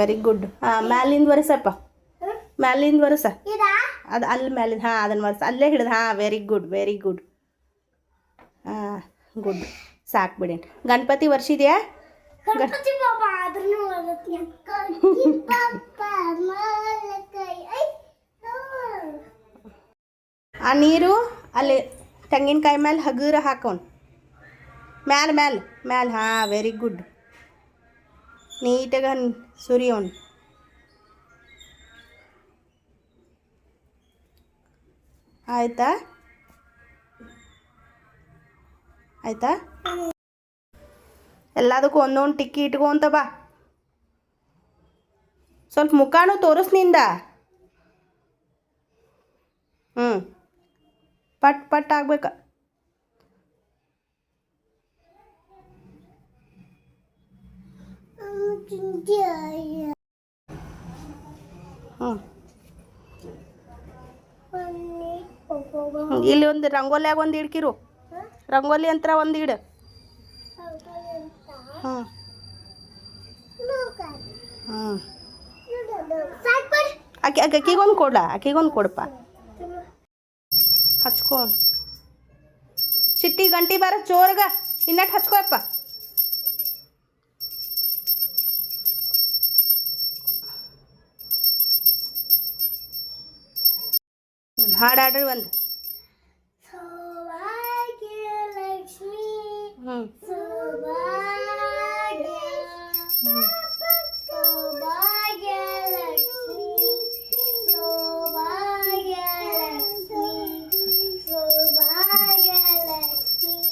Very good. ಹಾಂ, ಮ್ಯಾಲಿಂದ ಒರೆಸಪ್ಪ, ಮ್ಯಾಲಿಂದ ಒರೆಸ. ಅದು ಅಲ್ಲಿ ಮ್ಯಾಲಿಂದ, ಹಾಂ ಅದನ್ನು ಒರೆಸ, ಅಲ್ಲೇ ಹಿಡಿದು. ಹಾಂ, ವೆರಿ ಗುಡ್ ವೆರಿ ಗುಡ್. ಹಾಂ, ಗುಡ್. ಸಾಕು ಬಿಡಿ. ಗಣಪತಿ ವರ್ಷಿದ್ಯಾ? ಆ ನೀರು ಅಲ್ಲಿ ತೆಂಗಿನಕಾಯಿ ಮೇಲೆ ಹಗುರ ಹಾಕೋನ್, ಮ್ಯಾಲೆ ಮ್ಯಾಲೆ ಮ್ಯಾಲೆ. ಹಾಂ, ವೆರಿ ಗುಡ್. ನೀಟಾಗ ಸುರಿಯೋನ್. ಆಯ್ತಾ? ಆಯ್ತಾ? ಎಲ್ಲದಕ್ಕೂ ಒಂದೊಂದು ಟಿಕ್ಕಿ ಇಟ್ಕೊಂತ ಬಾ. ಸ್ವಲ್ಪ ಮುಖಾನು ತೋರಿಸ್ನಿಂದ. ಪಟ್ ಪಟ್ ಆಗ್ಬೇಕು. ಇಲ್ಲಿ ಒಂದು ರಂಗೋಲಿಯಾಗ ಒಂದು ಇಡ್ಕಿರು, ರಂಗೋಲಿ ಅಂತ ಒಂದು ಇಡು. ಹ್ಞೂ ಹ್ಞೂ ಅಕ್ಕಿಗೊಂದು ಕೊಡ, ಅಕ್ಕಿಗೊಂದು ಕೊಡಪ್ಪ. ಹಚ್ಕೊ ಚಿಟ್ಟಿ, ಗಂಟಿ ಬಾರ ಜೋರ್ಗ ಇನ್ನಟ್ ಹಚ್ಕೋಯಪ್ಪ. ಹಾಡು ಆಡ್ರಿ ಒಂದು.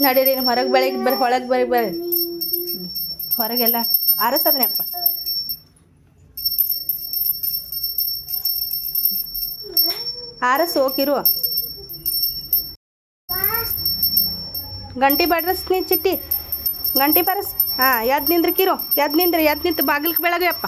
ನಡೀರಿ ಹೊರಗೆ ಬೆಳಗ್ಗೆ ಬರ್ರಿ, ಒಳಗೆ ಬರ್ರಿ ಬರ್ರಿ. ಹೊರಗೆಲ್ಲ ಆರಸದ್ನಪ್ಪ. ಆರಸ್ ಹೋಗಿರು. ಗಂಟಿ ಬಡ್ರಸ್ನಿ ಚಿಟ್ಟಿ, ಗಂಟಿ ಬರಸ್. ಹಾಂ, ಎದ್ದು ನಿಂದ್ರಕಿರು, ಎದ್ದು ನಿಂತು ಬಾಗಿಲ್ಗೆ ಬೆಳಗ್ಗೆ ಅಪ್ಪ.